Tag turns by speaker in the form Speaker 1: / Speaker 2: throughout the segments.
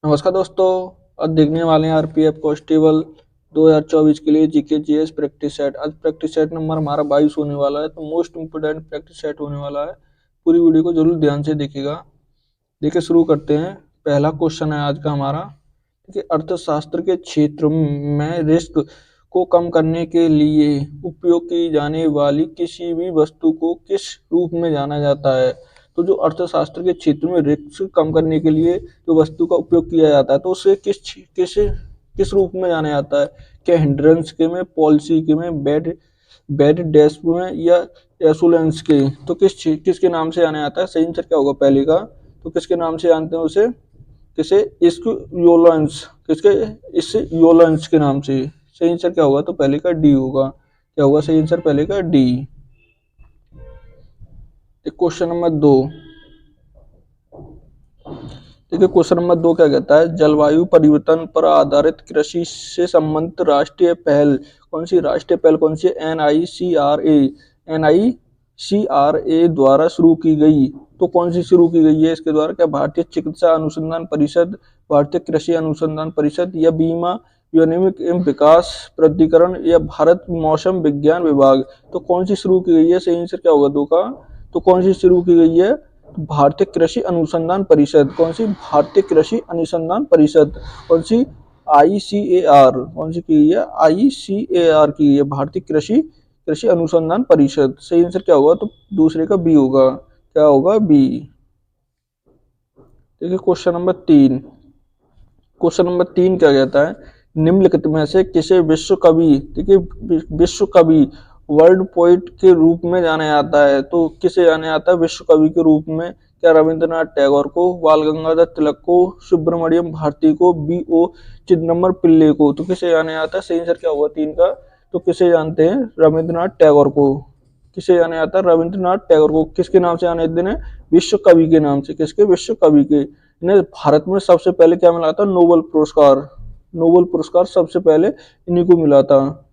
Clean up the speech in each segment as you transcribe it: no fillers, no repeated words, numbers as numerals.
Speaker 1: नमस्कार दोस्तों। आज देखने वाले हैं आरपीएफ कांस्टेबल 2024 के लिए जीके जीएस प्रैक्टिस सेट। आज प्रैक्टिस सेट नंबर हमारा 22 होने वाला है, तो मोस्ट इम्पोर्टेंट प्रैक्टिस सेट होने वाला है। पूरी वीडियो को जरूर ध्यान से देखिएगा। देखिए शुरू करते हैं। पहला क्वेश्चन है आज का हमारा कि अर्थशास्त्र के क्षेत्र में रिस्क को कम करने के लिए उपयोग की जाने वाली किसी भी वस्तु को किस रूप में जाना जाता है। तो जो अर्थशास्त्र के क्षेत्र में रिस्क कम करने के लिए जो वस्तु का उपयोग किया जाता है, तो उसे किस किस रूप में जाना जाता है। क्या हिंड्रेंस के में, पॉलिसी के में, बेड डेस्क में, या एशुलेंस के। तो किसके नाम से जाना जाता है। सही आंसर क्या होगा पहले का। तो किसके नाम से जानते हैं उसे, किसे इस्क्योलेंस, किसके इस्क्योलेंस के नाम से। सही आंसर क्या होगा, तो पहले का डी होगा। क्या होगा सही आंसर, पहले का डी। Question number 2। देखिए क्वेश्चन नंबर 2 क्या कहता है, जलवायु परिवर्तन पर आधारित कृषि से संबंधित राष्ट्रीय पहल कौन सी। राष्ट्रीय पहल कौन सी। एनआईसीआरए द्वारा शुरू की गई। तो कौन सी शुरू की गई है इसके द्वारा। क्या भारतीय चिकित्सा अनुसंधान परिषद, भारतीय कृषि अनुसंधान परिषद, या बीमा यूनिमिक एवं विकास प्राधिकरण, या भारत मौसम विज्ञान विभाग। तो कौन सी शुरू की गई है। सही आंसर क्या होगा दो का। तो कौन सी शुरू की गई है, भारतीय कृषि अनुसंधान परिषद। कौन सी, भारतीय कृषि अनुसंधान परिषद। कौन सी, आईसीएआर। कौन सी की गई है, आईसीएआर की गई है, भारतीय कृषि अनुसंधान परिषद। सही आंसर क्या होगा, तो दूसरे का बी होगा। क्या होगा, बी। देखिए क्वेश्चन नंबर 3। क्वेश्चन नंबर 3 क्या कहता है, निम्नलिखित में से किसे विश्व कवि, देखिए विश्व कवि वर्ल्ड पोइट के रूप में जाना जाता है। तो किसे जाना जाता है विश्व कवि के रूप में। क्या रविंद्रनाथ टैगोर को, बाल गंगाधर तिलक को, सुब्रमण्यम भारती को, बी.ओ. चिदम्बरम पिल्ले को। तो किसे जाना जाता है। सही आंसर क्या होगा 3 का। तो किसे जानते हैं, रविंद्रनाथ टैगोर को। किसे जाना जाता है, रविंद्रनाथ टैगोर को। किसके नाम से जाने देते हैं, विश्व कवि के नाम से। किसके, विश्व कवि के। इन्हें भारत में सबसे पहले क्या मिला था, नोबेल पुरस्कार। नोबेल पुरस्कार सबसे पहले इन्हीं को मिला था।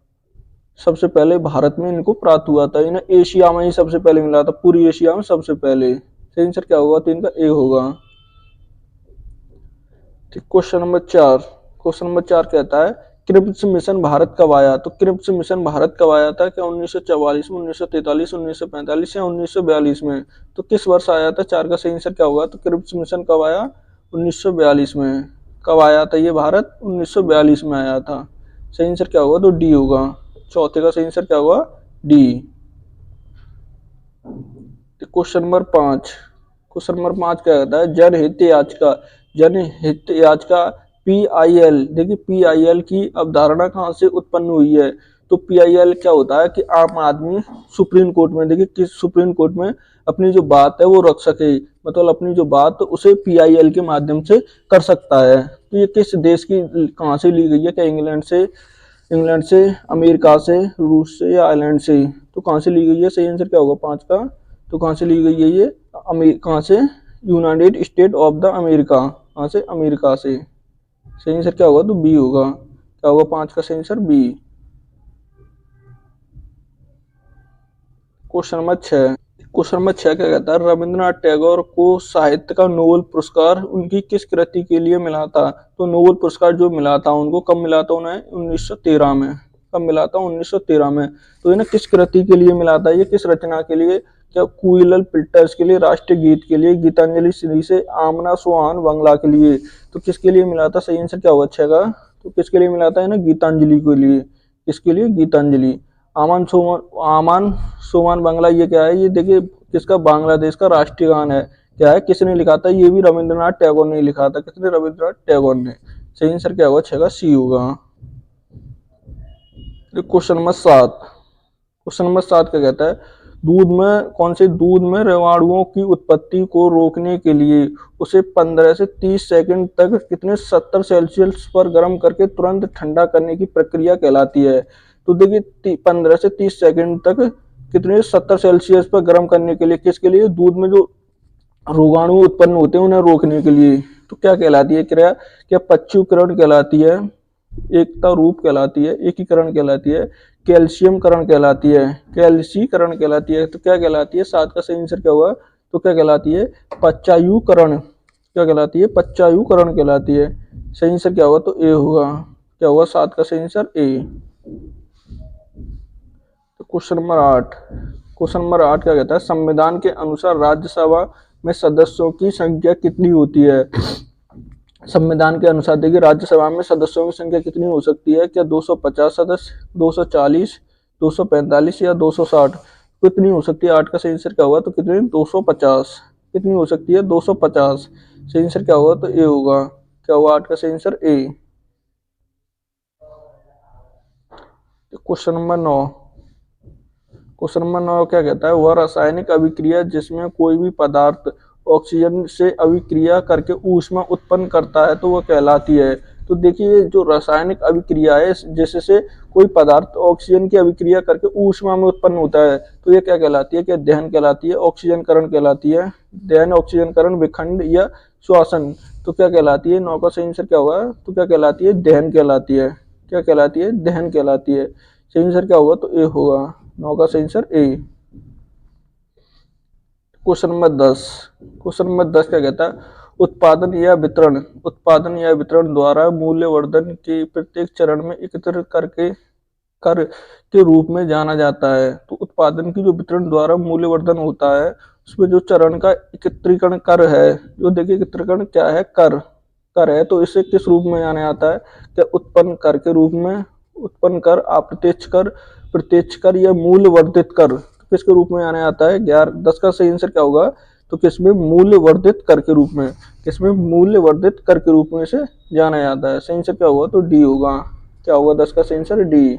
Speaker 1: सबसे पहले भारत में इनको प्राप्त हुआ था। इन्हें एशिया में ही सबसे पहले मिला था, पूरी एशिया में सबसे पहले। सही आंसर क्या होगा, तो इनका ए होगा। Question number 4। क्वेश्चन नंबर 4 कहता है, क्रिप्स मिशन भारत कब आया। तो क्रिप्स मिशन भारत कब आया था। क्या 1944 में, 1943, 1945 या 1942 में। तो किस वर्ष आया था। 4 का सही आंसर क्या होगा, तो क्रिप्स मिशन कब आया, 1942 में। कब आया था ये भारत, 1942 में आया था। सही आंसर क्या होगा, तो डी होगा। चौथे का सही आंसर क्या होगा, D. Question number 5। Question number 5 क्या कहता है, जनहित याचिका, जनहित याचिका पीआईएल। देखिए पीआईएल की अवधारणा कहाँ से उत्पन्न हुई है। तो पीआईएल क्या होता है कि आम आदमी सुप्रीम कोर्ट में, देखिए किस सुप्रीम कोर्ट में अपनी जो बात है वो रख सके, मतलब अपनी जो बात उसे पीआईएल के माध्यम से कर सकता है। तो ये किस देश की कहाँ से ली गई है। क्या इंग्लैंड से, अमेरिका से, रूस से, या आयरलैंड से। तो कहाँ से ली गई है। सही आंसर क्या होगा 5 का। तो कहाँ से ली गई है ये, कहाँ से, United state of the America. कहाँ से, अमेरिका से। सही आंसर क्या होगा, तो बी होगा। क्या होगा 5 का सही answer, B. Question number 6। Question number 6 क्या कहता है, रविंद्रनाथ टैगोर को साहित्य का नोबेल पुरस्कार उनकी किस कृति के लिए मिला था। तो नोबेल पुरस्कार जो मिला था उनको कब मिला था, उन्हें 1913 में। कब मिला था, 1913 में। तो इन्हें किस कृति के लिए मिला था, ये किस रचना के लिए। क्या क्विलल पिल्टर्स के लिए, राष्ट्रीय गीत के लिए, गीतांजलि श्री से, आमना सुहान बांग्ला के लिए। तो किसके लिए मिला था। सही आंसर क्या होगा 6 का। तो किसके लिए मिला था, इन्हें गीतांजलि के लिए। किसके लिए, गीतांजलि। आमान सोमान बांग्ला, ये क्या है, ये देखिए किसका, बांग्लादेश का राष्ट्रीय गान है। क्या है, किसने लिखा था, ये भी रविंद्रनाथ टैगोर ने लिखा था। किसने, रविंद्रनाथ टैगोर ने। सही आंसर क्या होगा 6 का, सी होगा। Question number 7। क्वेश्चन नंबर 7 क्या कहता है, दूध में कौन से, दूध में रोगाणुओं की उत्पत्ति को रोकने के लिए उसे 15 से 30 सेकंड तक कितने 70 सेल्सियस पर गर्म करके तुरंत ठंडा करने की प्रक्रिया कहलाती है। तो देखिए 15 से 30 सेकंड तक कितने 70 सेल्सियस पर गर्म करने के लिए, किसके लिए, दूध में जो रोगाणु उत्पन्न होते हैं उन्हें रोकने के लिए। तो क्या कहलाती है क्रिया। क्या पच्चुकरण कहलाती है, एकता रूप कहलाती है, एकीकरण कहलाती है, कैल्शियम करण कहलाती है, कैल्सीकरण कहलाती है। तो क्या कहलाती है, 7 का सही आंसर क्या होगा। तो क्या कहलाती है, पच्चायुकरण। क्या कहलाती है, पच्चायुकरण कहलाती है। सही आंसर क्या होगा? तो ए होगा। क्या होगा 7 का सही आंसर? ए। तो क्वेश्चन नंबर 8, क्वेश्चन नंबर 8 क्या कहता है? संविधान के अनुसार राज्यसभा में सदस्यों की संख्या कितनी होती है? संविधान के अनुसार देखिए, राज्यसभा में सदस्यों की संख्या कितनी हो सकती है? क्या 250 सदस्य, 240, 245 या 260? कितनी हो सकती है? 8 का सही आंसर क्या होगा? तो कितनी? 250। कितनी हो सकती है? 250। सही आंसर क्या होगा? तो ए होगा। क्या होगा 8 का सही आंसर? ए। क्वेश्चन नंबर 9, क्वेश्चन नंबर 9 क्या कहता है? वह रासायनिक अभिक्रिया जिसमें कोई भी पदार्थ ऑक्सीजन से अभिक्रिया करके ऊष्मा उत्पन्न करता है तो वह कहलाती है। तो देखिए, जो रासायनिक अभिक्रिया है जिससे कोई पदार्थ ऑक्सीजन की अभिक्रिया करके ऊष्मा में उत्पन्न होता है तो यह क्या कहलाती है? क्या दहन कहलाती है? ऑक्सीजनकरण कहलाती है। दहन, ऑक्सीजनकरण, विखंड या श्वसन? तो क्या कहलाती है? 9 का सही आंसर क्या होगा? तो क्या कहलाती है? दहन कहलाती है। क्या कहलाती है? दहन कहलाती है। सही आंसर क्या होगा? तो ए होगा। 9 का सही answer A. Question number 10, question number 10 क्या कहता है? उत्पादन या वितरण द्वारा मूल्य वर्धन के प्रत्येक चरण में एकत्रित करके कर के रूप में जाना जाता है। तो उत्पादन की जो वितरण द्वारा मूल्य वर्धन होता है उसमें जो चरण का एकत्रीकरण कर है, जो देखिए एकत्रीकरण क्या है? कर कर है। तो इसे किस रूप में जाना जाता है? क्या उत्पन्न कर के रूप में? उत्पन्न कर, अप्रत्यक्ष कर, प्रत्यक्ष कर या मूल्य वर्धित कर? तो किसके रूप में जाना जाता है? 11, 10 का सही आंसर क्या होगा? तो किसमें? मूल्य वर्धित कर के रूप में। किसमें? मूल्य वर्धित कर के रूप में इसे जाना जाता है। सही आंसर क्या होगा? तो डी होगा। क्या होगा 10 का सही answer? D.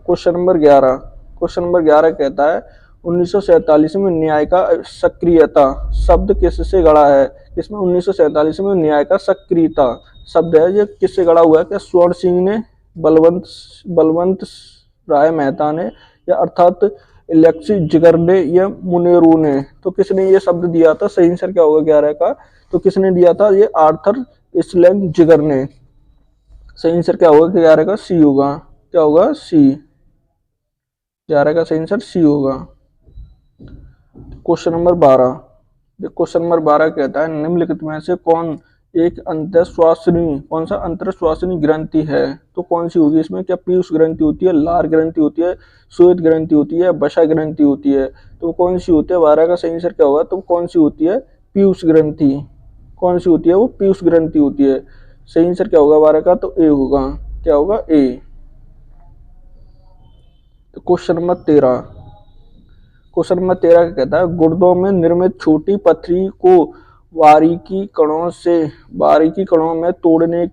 Speaker 1: Question number 11, question number 11 कहता है 1947 में न्याय का सक्रियता शब्द किससे गढ़ा है? इसमें 1947 में न्याय का सक्रियता शब्द है, ये किससे गढ़ा हुआ है? क्या स्वर्ण सिंह ने, बलवंत बलवंत राय मेहता ने, या अर्थात इलेक्सी जिगर ने, या मुनेरू ने? तो किसने ये शब्द दिया था? सही आंसर क्या होगा 11 का? तो किसने दिया था? ये आर्थर स्लैंग जिगर ने। सही आंसर क्या होगा? 11 का सी होगा। क्या होगा? सी। 11 का सही आंसर सी होगा। क्वेश्चन नंबर 12, क्वेश्चन नंबर 12 कहता है निम्नलिखित में से कौन एक अंतःश्वासनी, कौन सा अंतःश्वासनी ग्रंथि है? तो कौन सी होगी इसमें? क्या पीयूष ग्रंथि होती है, लार ग्रंथि होती है, श्वेत ग्रंथि होती है, वसा ग्रंथि होती है? तो कौन सी होती है? 12 का सही आंसर क्या होगा? तो कौन सी होती है? पीयूष ग्रंथि। कौन सी होती है? वो पीयूष ग्रंथि होती है। सही आंसर क्या होगा 12 का? तो ए होगा। क्या होगा? ए। तो क्वेश्चन नंबर 13, क्वेश्चन नंबर 13 का कहता है गुर्दों में निर्मित छोटी पथरी को बारीकी कणों में तोड़ने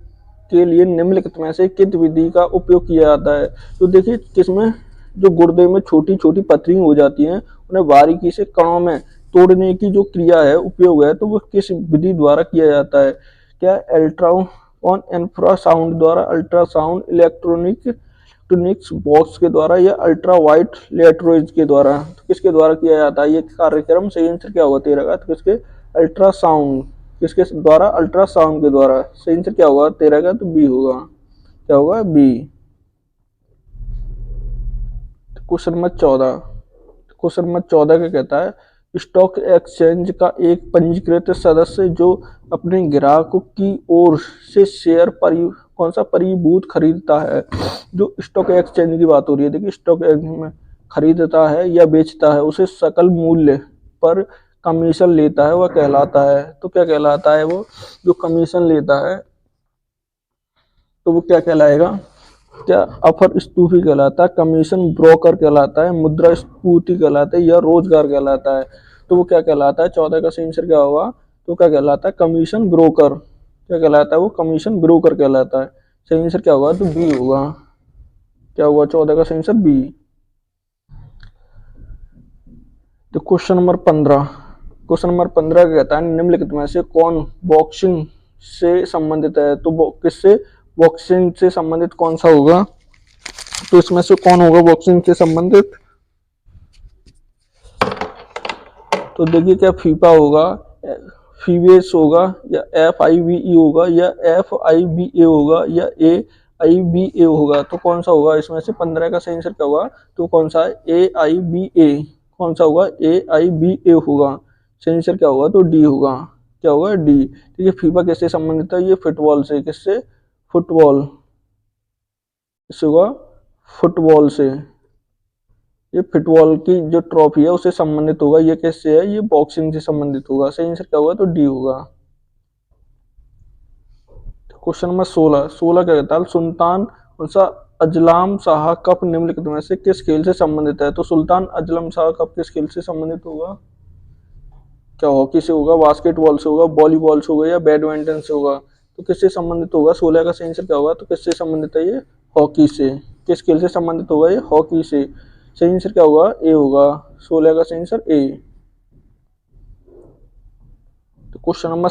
Speaker 1: के लिए निम्नलिखित में से किस विधि का उपयोग किया जाता है? तो देखिए, किसमें? जो गुर्दे में छोटी छोटी पथरी हो जाती हैं उन्हें बारीकी से कणों में तोड़ने की जो क्रिया है, उपयोग है, तो वो किस विधि द्वारा किया जाता है? क्या अल्ट्रासॉन इंफ्रासाउंड द्वारा, अल्ट्रासाउंड इलेक्ट्रॉनिक्स बॉक्स के द्वारा, या अल्ट्रा वाइट लेटरोइज के द्वारा? तो किसके द्वारा किया जाता है ये कार्यक्रम? सही आंसर क्या होगा 13 का? तो किसके? अल्ट्रासाउंड। किसके द्वारा? अल्ट्रासाउंड के द्वारा। सही आंसर क्या होगा 13 का? तो बी होगा। क्या होगा? B. Question number 14, question number 14 का कहता है स्टॉक एक्सचेंज का एक पंजीकृत सदस्य जो अपने ग्राहकों की ओर से शेयर कौन सा परिभूत खरीदता है? जो स्टॉक एक्सचेंज की बात हो रही है, देखिए स्टॉक में खरीदता है या बेचता है, उसे सकल मूल्य पर कमीशन लेता है, वह कहलाता है। तो क्या कहलाता है वो? जो कमीशन लेता है तो वो क्या कहलाएगा? क्या अफर स्तूफी कहलाता है, कमीशन ब्रोकर कहलाता है, मुद्रा स्फूर्ति कहलाता है, या रोजगार कहलाता है? तो वो क्या कहलाता है? 14 का सही आंसर क्या होगा? तो क्या कहलाता है? Commission broker. क्या कहलाता है वो? कमीशन ब्रोकर कहलाता है। सही आंसर क्या होगा? तो बी होगा। क्या हुआ 14 का सही आंसर? बी। तो क्वेश्चन नंबर 15, क्वेश्चन नंबर 15 कहता है निम्नलिखित में से कौन बॉक्सिंग से संबंधित है? तो किससे? बॉक्सिंग से संबंधित कौन सा होगा? तो इसमें से कौन होगा बॉक्सिंग से संबंधित? तो देखिए, क्या फीफा होगा, फीबेस होगा, या FIVE होगा, या FIBA होगा, या AIBA होगा? तो कौन सा होगा इसमें से? 15 का सही आंसर क्या होगा? तो कौन सा है? AIBA। कौन सा होगा? AIBA होगा। सही आंसर क्या होगा? तो डी होगा। क्या होगा डी। ठीक है, फीफा किससे संबंधित है, ये फुटबॉल से, किससे, फुटबॉल, किससे होगा, फुटबॉल से, ये फुटबॉल की जो ट्रॉफी है उससे संबंधित होगा। ये किससे है, ये बॉक्सिंग से संबंधित होगा। सही आंसर क्या होगा, तो डी होगा। क्वेश्चन नंबर 16 क्या कहता है, सुल्तान कौन सा अजलाम शाह कप निम्नलिखित में से किस खेल से संबंधित है। तो सुल्तान अजलाम शाह कप किस खेल से संबंधित होगा, क्या हॉकी से होगा, बास्केटबॉल से होगा, वॉलीबॉल से होगा, या बैडमिंटन से होगा। तो किससे संबंधित होगा, 16 का सही आंसर क्या होगा, तो किससे संबंधित है, ये हॉकी से। किस खेल से संबंधित होगा, ये हॉकी से। सही आंसर क्या होगा, ए होगा। 16 का सही आंसर ए। तो क्वेश्चन नंबर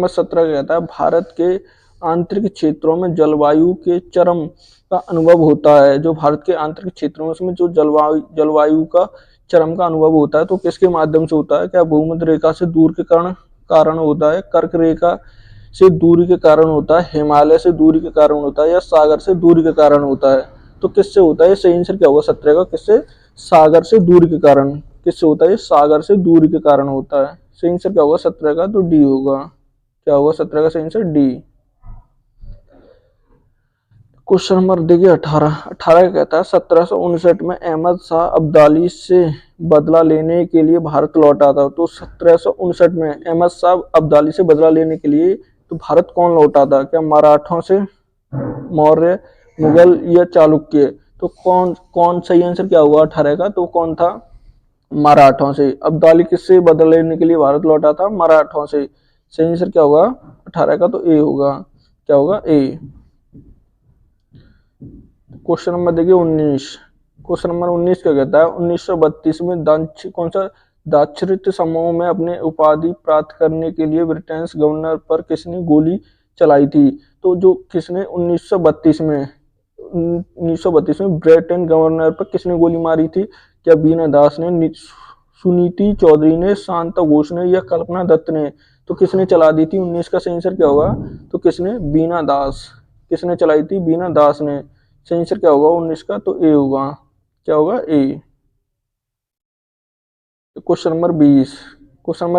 Speaker 1: 17 कहता है, भारत के आंतरिक क्षेत्रों में जलवायु के चरम का अनुभव होता है। जो भारत के आंतरिक क्षेत्रों में उसमें जो जलवायु का चरम का अनुभव होता है, तो किसके माध्यम से होता है, क्या भूमध्य रेखा से दूर के कारण होता है, कर्क रेखा से दूरी के कारण होता है, हिमालय से दूरी के कारण होता है, या सागर से दूरी के कारण होता है। तो किससे होता है, सही आंसर क्या होगा 17 का, किससे, सागर से दूरी के कारण। किससे होता है, सागर से दूरी के कारण होता है। सही आंसर क्या होगा 17 का, तो डी होगा। क्या होगा 17 का सही आंसर, डी। क्वेश्चन नंबर देखिए 18 का कहता है, 1759 में अहमद शाह अब्दाली से बदला लेने के लिए भारत लौटा था। तो 1759 में अहमद शाह अब्दाली से बदला लेने के लिए तो भारत कौन लौटा था, क्या मराठों से, मौर्य, मुगल, या चालुक्य। तो कौन कौन सही आंसर क्या हुआ 18 का, तो कौन था, मराठों से। अब्दाली किससे बदला लेने के लिए भारत लौटा था, मराठों से। सही आंसर क्या होगा 18 का, तो ए होगा। क्या होगा, ए। क्वेश्चन नंबर देखिए 19। क्वेश्चन नंबर 19 क्या कहता है, 1932 में कौन सा दाक्षिणात्य समूह में अपने उपाधि प्राप्त करने के लिए ब्रिटेन गवर्नर पर किसने गोली चलाई थी। तो जो किसने 1932 में ब्रिटेन गवर्नर पर किसने गोली मारी थी, क्या बीना दास ने, सुनीति चौधरी ने, शांता घोष ने, या कल्पना दत्त ने। तो किसने चला दी थी 19 का सही आंसर क्या होगा, तो किसने, बीना दास। किसने चलाई थी, बीना दास ने। सही आंसर क्या होगा 19 का, तो ए होगा। क्या होगा, ए। क्वेश्चन नंबर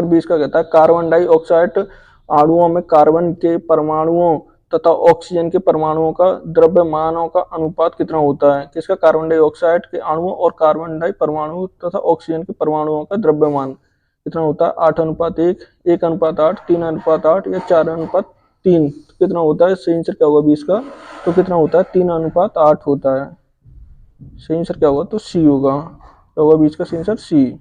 Speaker 1: 20 का कहता है, कार्बन डाइऑक्साइड अणुओं में कार्बन के परमाणुओं तथा ऑक्सीजन के परमाणुओं का द्रव्यमानों का अनुपात कितना होता है। किसका, कार्बन डाइऑक्साइड के अणुओं और कार्बन डाई परमाणु तथा ऑक्सीजन के परमाणुओं का द्रव्यमान कितना होता है, 8:1, 1:8, 3:8, या 4:3। कितना होता है, सही आंसर क्या होगा 20 का, तो कितना होता है, 3:8 होता है। सही आंसर क्या होगा, तो सी होगा। क्या होगा 20 का सही आंसर, सी।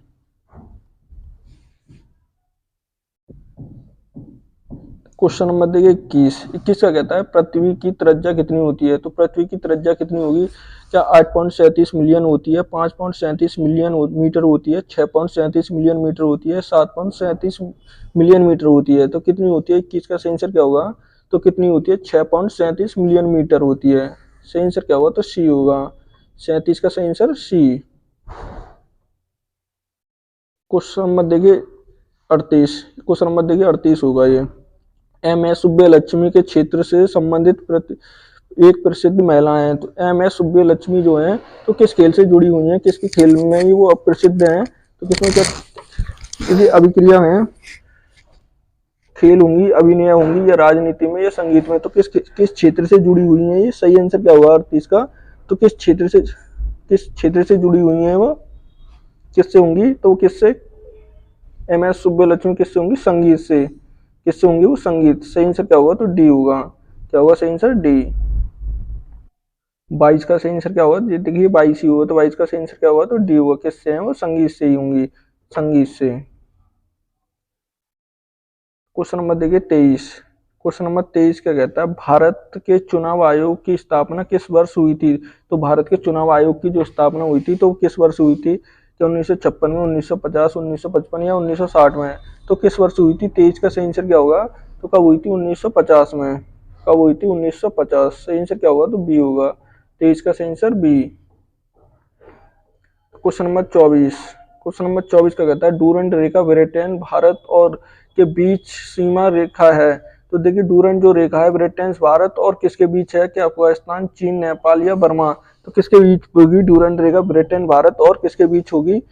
Speaker 1: क्वेश्चन नंबर देखिए 21 का कहता है, पृथ्वी की त्रिज्या कितनी होती है। तो पृथ्वी की त्रिज्या कितनी होगी, क्या 8.37 मिलियन होती है, 5.37 मिलियन मीटर होती है, 6.37 मिलियन मीटर होती है, 7.37 मिलियन मीटर होती है। तो कितनी होती है, 21 का सही आंसर क्या होगा, तो कितनी होती है, 6.37 मिलियन मीटर होती है। सही आंसर क्या होगा, तो सी होगा। 37 का सही आंसर सी। क्वेश्चन नंबर देखिए 38 होगा ये। एम एस सुब्बे के क्षेत्र से संबंधित एक प्रसिद्ध महिला है। तो एम एस सुब्बे जो है, तो किस खेल से जुड़ी हुई है, किसके खेल में ही वो प्रसिद्ध है। तो किसमें क्या अभिक्रिया है, खेल होंगी, अभिनय होंगी, या राजनीति में, या संगीत में। तो किस क्षेत्र से जुड़ी हुई है ये, सही आंसर क्या होगा 38 का, तो किस क्षेत्र से जुड़ी हुई है वो, किससे होंगी, तो किससे, एम एस सुब्बे किससे होंगी, संगीत से। किससे होंगे, वो संगीत। सही आंसर क्या होगा, तो डी होगा। क्या होगा सही आंसर, डी। 22 का सही आंसर क्या होगा, देखिए 22 ही होगा, तो 22 का सही आंसर क्या होगा, तो डी होगा। किससे है वो, संगीत से ही होंगी, संगीत से। क्वेश्चन नंबर देखिए 23। क्वेश्चन नंबर 23 क्या कहता है, भारत के चुनाव आयोग की स्थापना किस वर्ष हुई थी। तो भारत के चुनाव आयोग की जो स्थापना हुई थी, तो किस वर्ष हुई थी, क्या 1956 में, 1950, 1955, या 1960 में। तो किस वर्ष हुई थी, 23 का सही आंसर क्या होगा, तो कब हुई थी, 1950 में। कब हुई थी, 1950। सही आंसर क्या होगा, तो बी होगा। 23 का सही आंसर बी। क्वेश्चन नंबर 24 का कहता है, डूरंड रेखा ब्रिटेन, भारत और के बीच सीमा रेखा है। तो देखिए डूरंड जो रेखा है ब्रिटेन, भारत और किसके बीच है, क्या अफगानिस्तान, चीन, नेपाल, या बर्मा। तो किसके बीच होगी डूरंड रेखा, ब्रिटेन, भारत और किसके बीच होगी।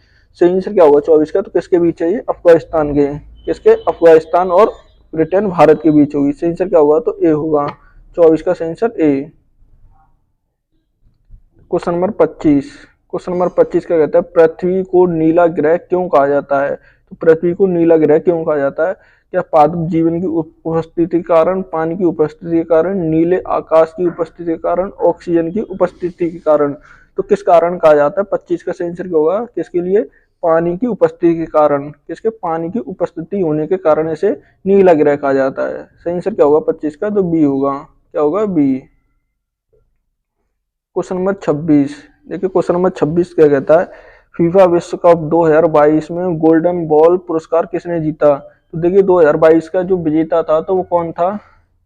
Speaker 1: सही आंसर क्या होगा 24 का, तो किसके बीच है ये, अफगानिस्तान के। किसके, अफगानिस्तान और ब्रिटेन भारत के बीच होगी। सही आंसर क्या होगा, तो ए होगा। 24 का सही answer A. Question number 25। Question number 25 क्या कहता है, पृथ्वी को नीला ग्रह क्यों कहा जाता है। तो पृथ्वी को नीला ग्रह क्यों कहा जाता है, क्या पादप जीवन की उपस्थिति के कारण, पानी की उपस्थिति के कारण, नीले आकाश की उपस्थिति के कारण, ऑक्सीजन की उपस्थिति के कारण। तो किस कारण कहा जाता है, 25 का सही आंसर क्या होगा, किसके लिए, पानी की उपस्थिति के कारण, किसके, पानी की उपस्थिति होने के कारण इसे नीला ग्रह कहा जाता है। सही आंसर क्या होगा 25 का, तो बी होगा। क्या होगा, बी। Question number 26। देखिए क्वेश्चन नंबर 26 क्या कहता है, फीफा विश्व कप 2022 में गोल्डन बॉल पुरस्कार किसने जीता। तो देखिए 2022 का जो विजेता था तो वो कौन था,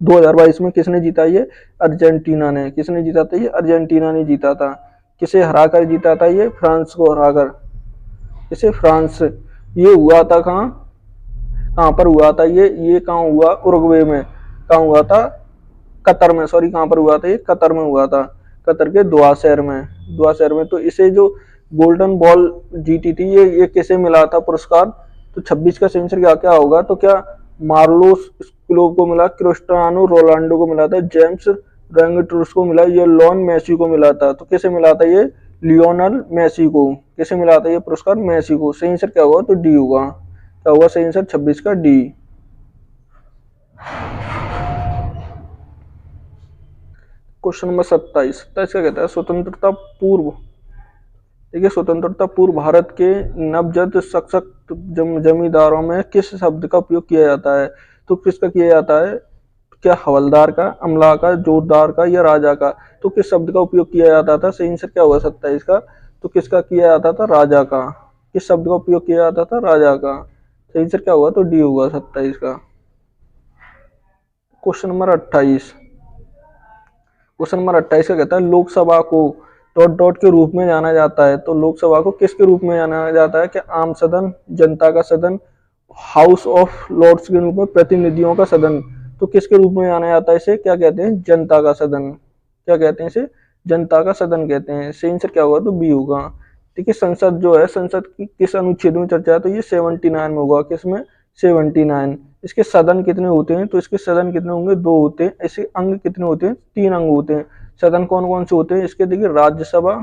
Speaker 1: 2022 में किसने जीता, ये अर्जेंटीना ने। किसने जीता था, ये अर्जेंटीना ने जीता था। किसे हराकर जीता था, ये फ्रांस को हराकर। किसे, फ्रांस। ये हुआ था कहाँ, कहाँ पर हुआ था ये कहाँ हुआ, उरुग्वे में। कहाँ हुआ था, कतर में, सॉरी कहाँ पर हुआ था, ये कतर में हुआ था। कतर के दोहा शहर में, दोहा शहर में। तो इसे जो गोल्डन बॉल जीती थी ये किसे मिला था पुरस्कार। तो 26 का सही आंसर क्या क्या होगा, तो क्या मार्लोस क्लोब को मिला, क्रिस्टियानो रोनाल्डो को मिला था, जेम्स रैंगट्रूस को मिला, ये लॉन मेसी को मिला था। तो किसे मिला था, ये लियोनल मेसी को। किसे मिला था ये पुरस्कार, मेसी को। सही आंसर क्या होगा, तो डी होगा। क्या होगा सही आंसर 26 का, डी। Question number 27। क्या कहता है, स्वतंत्रता पूर्व, देखिए स्वतंत्रता पूर्व भारत के नवजात सशक्त जमींदारों में किस शब्द का उपयोग किया जाता है। तो किसका किया जाता है, क्या हवलदार का, अमला का, जोरदार का, या राजा का। तो किस शब्द का उपयोग किया जाता था। सही आंसर क्या होगा 27 का, तो किसका किया जाता था, राजा का। किस शब्द का उपयोग किया जाता था, राजा का। सही आंसर क्या होगा, तो डी होगा 27 का। Question number 28। क्वेश्चन नंबर 28 का कहता है, लोकसभा को डॉट डॉट के रूप में जाना जाता है। तो लोकसभा को किसके रूप में जाना जाता है, क्या आम सदन, जनता का सदन, हाउस ऑफ लॉर्ड्स के रूप में, प्रतिनिधियों का सदन। तो किसके रूप में जाना जाता है इसे, क्या कहते हैं, जनता का सदन। क्या कहते हैं इसे, जनता का सदन कहते हैं। सही आंसर क्या होगा, तो बी होगा। देखिए संसद जो है, संसद की किस अनुच्छेद में चर्चा है, तो ये 79 में होगा। किसमें, 79। इसके सदन कितने होते हैं, तो इसके सदन कितने होंगे, 2 होते हैं। इसके अंग कितने होते हैं, 3 अंग होते हैं। सदन कौन कौन से होते हैं इसके, देखिए राज्यसभा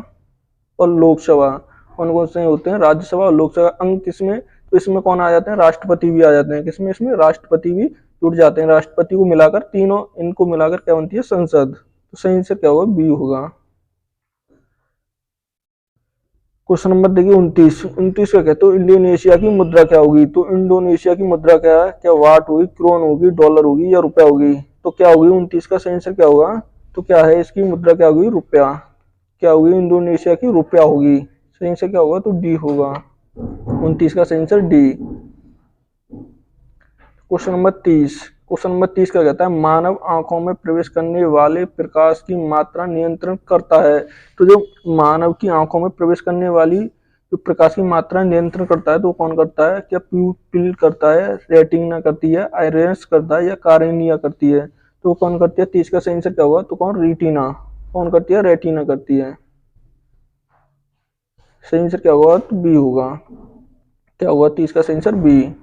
Speaker 1: और लोकसभा। कौन कौन से होते हैं, राज्यसभा और लोकसभा। अंग किसमें, तो इसमें कौन आ जाते हैं, राष्ट्रपति भी आ जाते हैं। किसमें, इसमें राष्ट्रपति भी जुड़ जाते हैं। राष्ट्रपति को मिलाकर, तीनों इनको मिलाकर क्या बनती है, संसद। तो सही आंसर क्या होगा, बी होगा। क्वेश्चन नंबर देखिए 29। 29 का कहते हो, इंडोनेशिया की मुद्रा क्या होगी। तो इंडोनेशिया की मुद्रा क्या है, क्या वाट होगी, क्रोन होगी, डॉलर होगी, या रुपया होगी। तो क्या होगी 29 का सही आंसर क्या होगा, तो क्या है इसकी मुद्रा, क्या होगी, रुपया। क्या होगी, इंडोनेशिया की रुपया होगी। सही आंसर क्या होगा, तो डी होगा। 29 का सही answer D. Question number 30। Question number 30 का कहता है, मानव आंखों में प्रवेश करने वाले प्रकाश की मात्रा नियंत्रण करता है। तो जो मानव की आंखों में प्रवेश करने वाली जो प्रकाश की मात्रा नियंत्रण करता है, तो वो कौन करता है, क्या प्यूपिल करता है, रेटिना करती है, आइरिस करता है, या कार्निया करती है। तो वो कौन करती है, 30 का सही आंसर क्या होगा, तो कौन, रेटिना। कौन करती है, रेटिना करती है। सही आंसर क्या होगा, तो बी होगा। क्या होगा 30 का सही आंसर, बी।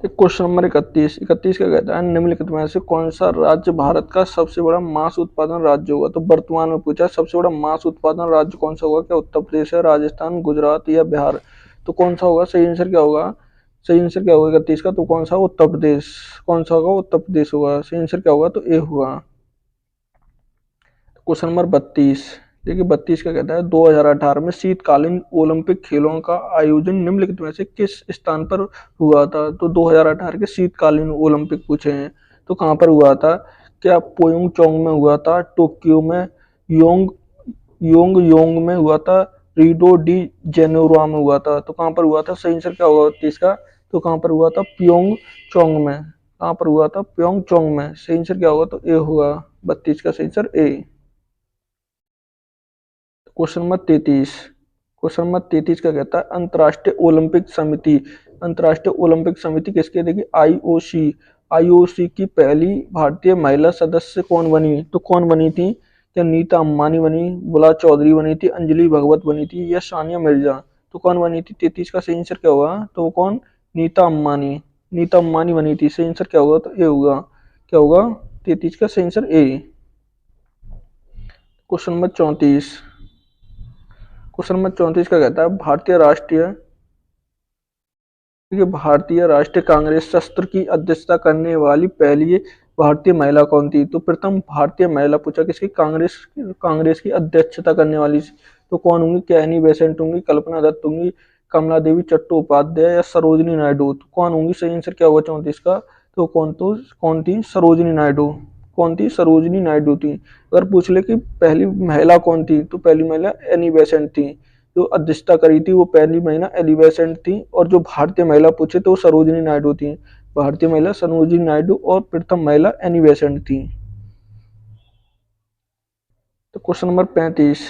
Speaker 1: Question number 31। 31 क्या कहता है, निम्नलिखित में से कौन सा राज्य भारत का सबसे बड़ा मांस उत्पादन राज्य होगा। तो वर्तमान में पूछा सबसे बड़ा मांस उत्पादन राज्य कौन सा होगा, क्या उत्तर प्रदेश है, राजस्थान, गुजरात, या बिहार। तो कौन सा होगा, सही आंसर क्या होगा, सही आंसर क्या होगा 31 का, तो कौन सा, उत्तर प्रदेश। कौन सा होगा, उत्तर प्रदेश होगा। सही आंसर क्या होगा, तो ए होगा। Question number 32। देखिए 32 का कहता है, 2018 में शीतकालीन ओलंपिक खेलों का आयोजन निम्नलिखित में से किस स्थान पर हुआ था। तो 2018 के शीतकालीन ओलंपिक पूछे हैं, तो कहाँ पर हुआ था, क्या पोयोंगचोंग में हुआ था, टोक्यो में, योंग योंग योंग में हुआ था, रियो डी जेनेरो में हुआ था। तो कहाँ पर हुआ था, सही आंसर क्या होगा 30 का, तो कहाँ पर हुआ था, प्योंगचोंग में। कहाँ पर हुआ था, प्योंगचोंग में। सही आंसर क्या होगा, तो ए होगा। 32 का सही answer A. Question number 33। Question number 33 का कहता है, अंतर्राष्ट्रीय ओलंपिक समिति। अंतर्राष्ट्रीय ओलंपिक समिति किसकी है, देखिए आईओसी। आईओसी की पहली भारतीय महिला सदस्य कौन बनी, तो कौन बनी थी, क्या नीता अंबानी बनी, बुला चौधरी बनी थी, अंजलि भगवत बनी थी या सानिया मिर्जा? तो कौन बनी थी? 33 का सही आंसर क्या होगा? तो वो कौन? नीता अंबानी। नीता अंबानी बनी थी। सही आंसर क्या होगा? तो ए होगा। क्या होगा? 33 का सही answer A. Question number 34। Question number 34 का कहता है भारतीय राष्ट्रीय कांग्रेस सत्र की अध्यक्षता करने वाली पहली भारतीय महिला कौन थी? तो प्रथम भारतीय महिला पूछा किसकी? कांग्रेस की अध्यक्षता करने वाली। तो कौन होंगी? क्या एनी बेसेंट होंगी, कल्पना दत्त होंगी, कमला देवी चट्टोपाध्याय या सरोजिनी नायडू? तो कौन होंगी? सही आंसर क्या होगा 34 का? तो कौन थी? सरोजिनी नायडू। कौन थी? सरोजिनी नायडू थी। अगर पूछ ले कि पहली महिला कौन थी, तो पहली महिला एनी बेसेंट थी। जो अध्यक्षता करी थी वो पहली महिला एनी बेसेंट थी। और जो भारतीय महिला पूछे तो सरोजिनी नायडू थी। भारतीय महिला सरोजिनी नायडू और प्रथम महिला एनी बेसेंट थी। तो क्वेश्चन नंबर 35।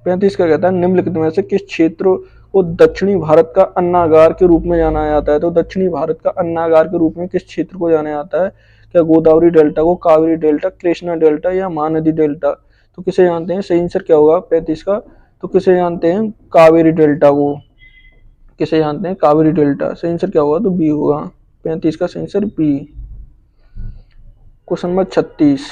Speaker 1: 35 का कहता है निम्नलिखित में से किस क्षेत्र को दक्षिणी भारत का अन्नागार के रूप में जाना जाता है? तो दक्षिणी भारत का अन्नागार के रूप में किस क्षेत्र को जाना जाता है? क्या गोदावरी डेल्टा को, कावेरी डेल्टा, कृष्णा डेल्टा या महानदी डेल्टा? तो किसे जानते हैं? सही आंसर क्या होगा 35 का? तो किसे जानते हैं? कावेरी डेल्टा को। किसे जानते हैं? कावेरी डेल्टा। सही आंसर क्या होगा? तो बी होगा। 35 का सही आंसर बी। Question number 36।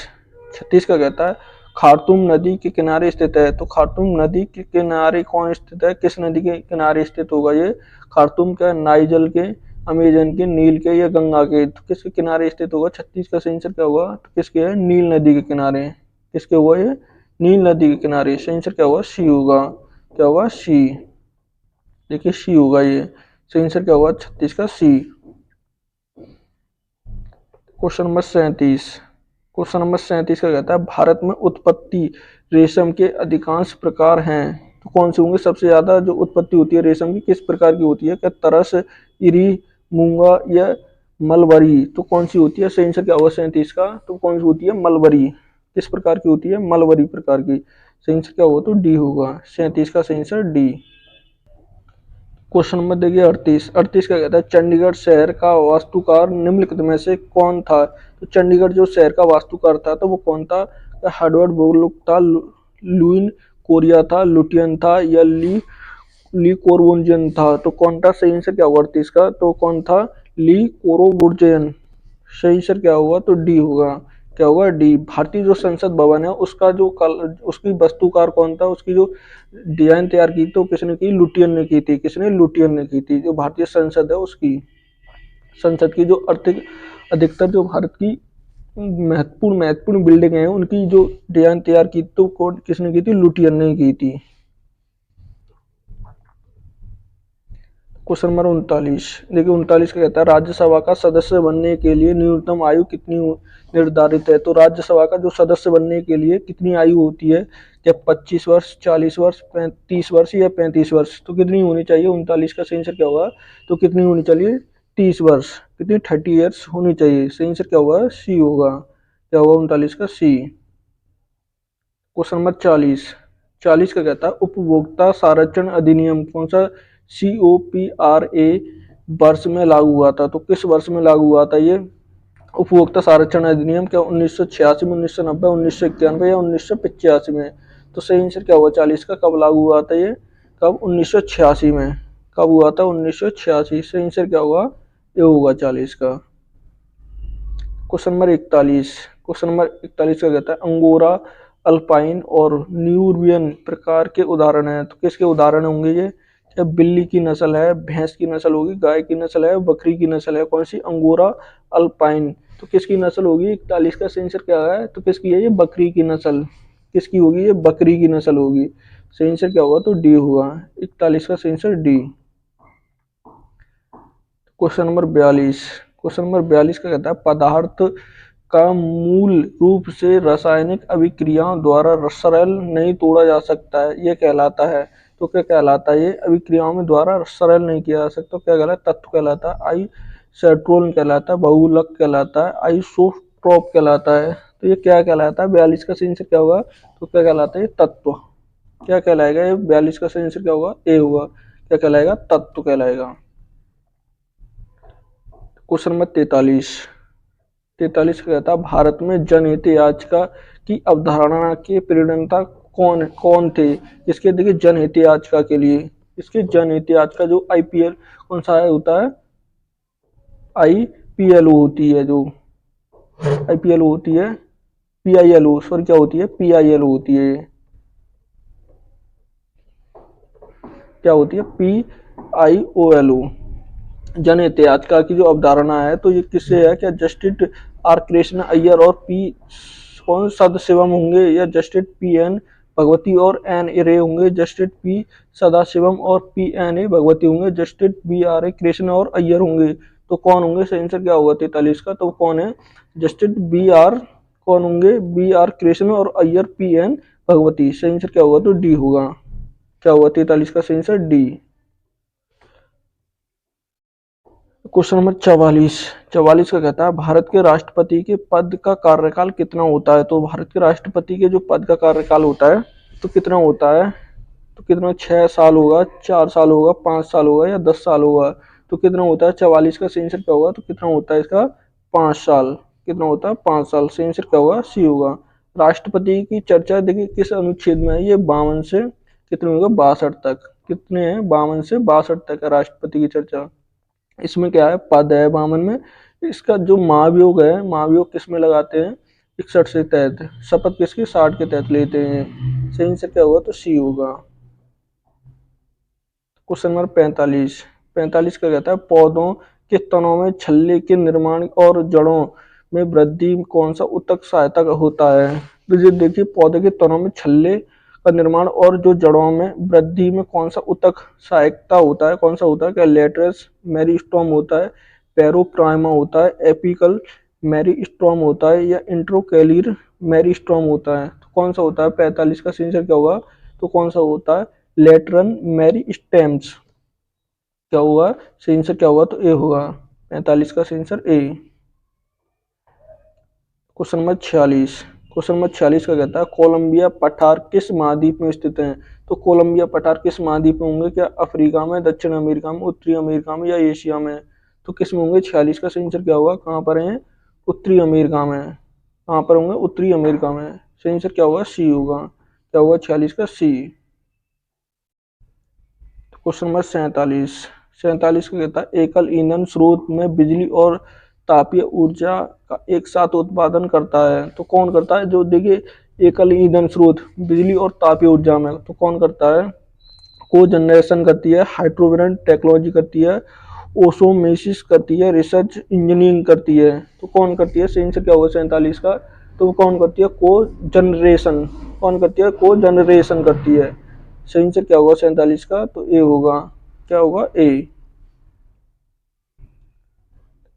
Speaker 1: 36 का कहता है खार्तूम नदी के किनारे स्थित है। तो खार्तूम नदी के किनारे कौन स्थित है? किस नदी के किनारे स्थित होगा ये? खार्तूम का नाइजल के, अमेजन के, नील के या गंगा के? तो किसके किनारे स्थित होगा? 36 का सही आंसर क्या होगा? तो किसके है? नील नदी के किनारे। किसके हुआ ये? नील नदी के किनारे। सही आंसर क्या होगा? सी होगा। क्या होगा? सी। देखिए सी होगा ये। सही आंसर क्या होगा? 36 का C. Question number 37। Question number 37 का कहता है भारत में उत्पत्ति रेशम के अधिकांश प्रकार हैं। तो कौन से होंगे? सबसे ज्यादा जो उत्पत्ति होती है रेशम की किस प्रकार की होती है? क्या तरस, इरी, मूंगा या मलबरी? तो कौन सी होती है? सही आंसर क्या होगा 37 का? तो कौन सी होती है? मलबरी। किस प्रकार की होती है? मलबरी प्रकार की। सही आंसर क्या होगा? तो डी होगा। 37 का सही आंसर डी। क्वेश्चन नंबर देखिए 38। 38 का कहता है चंडीगढ़ शहर का वास्तुकार निम्नलिखित में से कौन था? तो चंडीगढ़ जो शहर का वास्तुकार था तो वो कौन था? हार्वर्ड बोर्लुक था, लुइन कोरिया था, लुटियन था या ली ली कोरबुंजियन था? तो कौन था? सही आंसर क्या होगा 38 का? तो कौन था? ली कोरोबुर्जियन। सही आंसर क्या होगा? तो डी होगा। क्या होगा? डी। भारतीय जो संसद भवन है उसका जो उसकी वास्तुकार कौन था? उसकी जो डिजाइन तैयार की तो किसने की? लुटियन ने की थी। किसने? लुटियन ने की थी। जो भारतीय संसद है उसकी, संसद की जो आर्थिक अधिकतर जो भारत की महत्वपूर्ण महत्वपूर्ण बिल्डिंग है उनकी जो डिजाइन तैयार की तो किसने की थी? लुटियन ने की थी। Question number 39। देखिए 39 का कहता है राज्यसभा का सदस्य बनने के लिए न्यूनतम आयु कितनी निर्धारित है? तो राज्यसभा का जो सदस्य बनने के लिए कितनी आयु होती है? क्या 25 वर्ष, 40 वर्ष, 30 वर्ष या 35 वर्ष? तो कितनी होनी चाहिए? 39 का सही आंसर क्या होगा? तो कितनी होनी चाहिए? 30 वर्ष। कितनी? 30 ईयर्स होनी चाहिए। सही आंसर क्या होगा? सी होगा। क्या होगा 39 का? सी। Question number 40। 40 का कहता है उपभोक्ता संरक्षण अधिनियम कौन सा COPRA वर्ष में लागू हुआ था? तो किस वर्ष में लागू हुआ था ये उपभोक्ता संरक्षण अधिनियम? क्या 1986 में, 1990, 1991 या 1985 में? तो सही आंसर क्या होगा 40 का? कब लागू हुआ था ये? कब? 1986 में। कब हुआ था? 1986। सही आंसर क्या होगा? ये होगा 40 का। Question number 41। क्वेश्चन नंबर 41 का कहता है अंगोरा, अल्पाइन और न्यूबियन प्रकार के उदाहरण हैं। तो किसके उदाहरण होंगे ये? क्या बिल्ली की नस्ल है, भैंस की नस्ल होगी, गाय की नस्ल है, बकरी की नस्ल है? कौन सी? Angora, alpine. तो किसकी नस्ल होगी? 41 का आंसर क्या है? तो किसकी है ये? बकरी की नस्ल। किसकी होगी ये? बकरी की नस्ल होगी। सही आंसर क्या होगा? तो डी होगा। 41 का answer D. Question number 42। Question number 42 का कहता है पदार्थ का मूल रूप से रासायनिक अभिक्रियाओं द्वारा सरल नहीं तोड़ा जा सकता है, यह कहलाता है। तो क्या कहलाता है ये? अभिक्रियाओं में द्वारा सरल नहीं किया जा सकता। तो क्या कहलाता है? तत्व कहलाता है। आइसोटोन कहलाता है, बहुलक कहलाता है, आइसोट्रोप कहलाता है। तो ये क्या कहलाता है? 42 का आंसर क्या होगा? तो क्या कहलाता है? ये तत्व। क्या कहलाएगा ये? 42 का आंसर क्या होगा? ए होगा। क्या कहलाएगा? तत्व कहलाएगा। Question number 43। 43 का कहता है भारत में जनहित याचिका की अवधारणा के प्रणेता कौन कौन थे? इसके देखिए जनहित याचिका के लिए, इसके जनहित याचिका जो आईपीएल कौन सा होता है, आईपीएलओ होती है, जो आईपीएलओ होती है, पीआईएलओ सॉरी क्या होती है, पीआईएलओ होती है, क्या होती है, पीआईओएलओ। जनहित याचिका की जो अवधारणा है तो ये किससे है, क्या जस्टिस आर कृष्ण अय्यर और पी कौन सदाशिवम होंगे, या जस्टिस पी एन भगवती और एन रे होंगे, जस्टिस पी सदाशिवम और पी एन ए भगवती होंगे, justice B R A Krishna और अय्यर होंगे। तो कौन होंगे, सही आंसर क्या होगा 43 का, तो कौन है, जस्टिस बी आर कौन होंगे, बी आर कृष्ण और अय्यर पी एन भगवती। सही आंसर क्या होगा, तो डी होगा, क्या होगा 43 का सही आंसर डी। क्वेश्चन नंबर 44 का कहता है भारत के राष्ट्रपति के पद का कार्यकाल कितना होता है? तो भारत के राष्ट्रपति के जो पद का कार्यकाल होता है तो कितना होता है, तो कितना 6 साल होगा, 4 साल होगा, 5 साल होगा या 10 साल होगा? तो कितना होता है 44 का सही आंसर क्या होगा, तो कितना होता है इसका 5 साल, कितना होता है 5 साल। सही आंसर क्या होगा, सी होगा। राष्ट्रपति की चर्चा देखिए किस अनुच्छेद में है, ये 52 से कितने होगा 62 तक, कितने हैं 52 से 62 तक है राष्ट्रपति की चर्चा। इसमें क्या है, पद है 52 में। इसका जो महाभियोग है, महाभियोग किस में लगाते हैं, 61 से तहत, शपथ किसकी 60 के तहत लेते हैं। सही आंसर क्या होगा, तो सी होगा। क्वेश्चन नंबर 45 का कहता है पौधों के तनों में छल्ले के निर्माण और जड़ों में वृद्धि कौन सा उत्तक सहायता होता है? तो ये देखिए पौधे के तनों में छल्ले का निर्माण और जो जड़ों में वृद्धि में कौन सा उत्तक सहायकता होता है, कौन सा होता है, क्या लेटरस मेरिस्टोम होता है, पेरोप्राइमा होता है, एपिकल मेरिस्टोम होता है, या इंट्रोकैलियर मेरिस्टोम होता है? तो कौन सा होता है 45 का आंसर क्या होगा, तो कौन सा होता है लेटरन मेरिस्टेम्स। क्या हुआ सही आंसर क्या होगा, तो ए होगा, 45 का सही आंसर ए। क्वेश्चन नंबर 46 का कहता है कोलंबिया पठार किस महाद्वीप में स्थित है? तो कोलंबिया पठार किस महाद्वीप में होंगे, क्या अफ्रीका में, दक्षिण अमेरिका में, उत्तरी अमेरिका में, या एशिया में? तो किस में होंगे 46 का सही आंसर क्या होगा, कहाँ पर है, उत्तरी अमेरिका में, कहाँ पर होंगे, उत्तरी अमेरिका में। सही आंसर क्या होगा, सी होगा, क्या होगा 46 का सी। क्वेश्चन नंबर 47 का कहता है एकल ईंधन स्रोत में बिजली और तापीय ऊर्जा का एक साथ उत्पादन करता है, तो कौन करता है? जो देखिए एकल ईंधन स्रोत बिजली और तापीय ऊर्जा में तो कौन करता है, को जनरेशन करती है, हाइड्रोजन टेक्नोलॉजी करती है, ओसोमेसिस करती है, रिसर्च इंजीनियरिंग करती है। तो कौन करती है, सही आंसर क्या होगा 47 का, तो कौन करती है, को जनरेशन, कौन करती है, को जनरेशन करती है। सही आंसर क्या होगा 47 का, तो ए होगा, क्या होगा ए।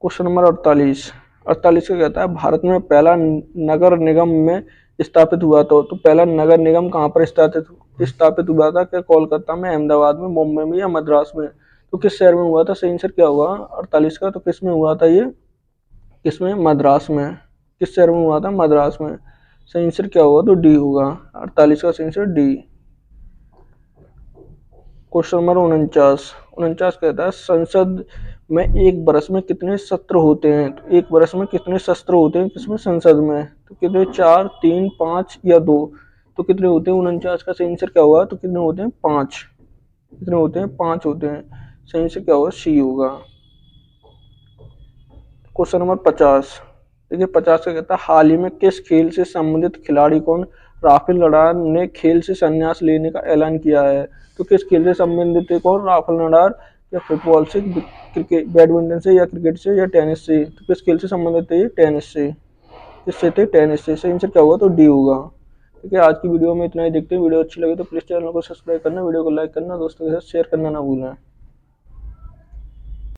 Speaker 1: क्वेश्चन नंबर 48 का कहता है भारत में पहला नगर निगम में स्थापित हुआ तो पहला नगर निगम कहाँ पर स्थापित हुआ था, क्या कोलकाता में, अहमदाबाद में, मुंबई में, या मद्रास में? तो किस शहर में हुआ था, सही आंसर क्या होगा 48 का, तो किस में हुआ था ये, किसमें, मद्रास में। किस शहर में हुआ था, मद्रास में। सही आंसर क्या होगा, तो डी होगा, 48 का सही आंसर डी। क्वेश्चन नंबर 49 कहता है संसद में एक बरस में कितने सत्र होते हैं? तो एक बरस में कितने सत्र होते हैं किसमें, संसद में? तो कितने, 4, 3, 5 या 2? तो कितने होते हैं 49 का सही आंसर क्या होगा, तो कितने होते हैं 5, कितने होते हैं 5 होते हैं। सही आंसर क्या होगा, सी होगा। क्वेश्चन नंबर 50 देखिए 50 का कहता है हाल ही में किस खेल से संबंधित खिलाड़ी कौन राफेल नडाल ने खेल से संन्यास लेने का ऐलान किया है? तो किस खेल से संबंधित है कौन, राफेल नडाल, या फुटबॉल से, क्रिकेट, बैडमिंटन से, या क्रिकेट से, या टेनिस से? तो किस खेल से संबंधित है ये, टेनिस से। किससे थे, टेनिस से। सही आंसर क्या होगा, तो डी होगा। ठीक है, आज की वीडियो में इतना ही। देखते हैं वीडियो अच्छी लगी तो प्लीज चैनल को सब्सक्राइब करना, वीडियो को लाइक करना, दोस्तों के साथ शेयर करना ना भूलें।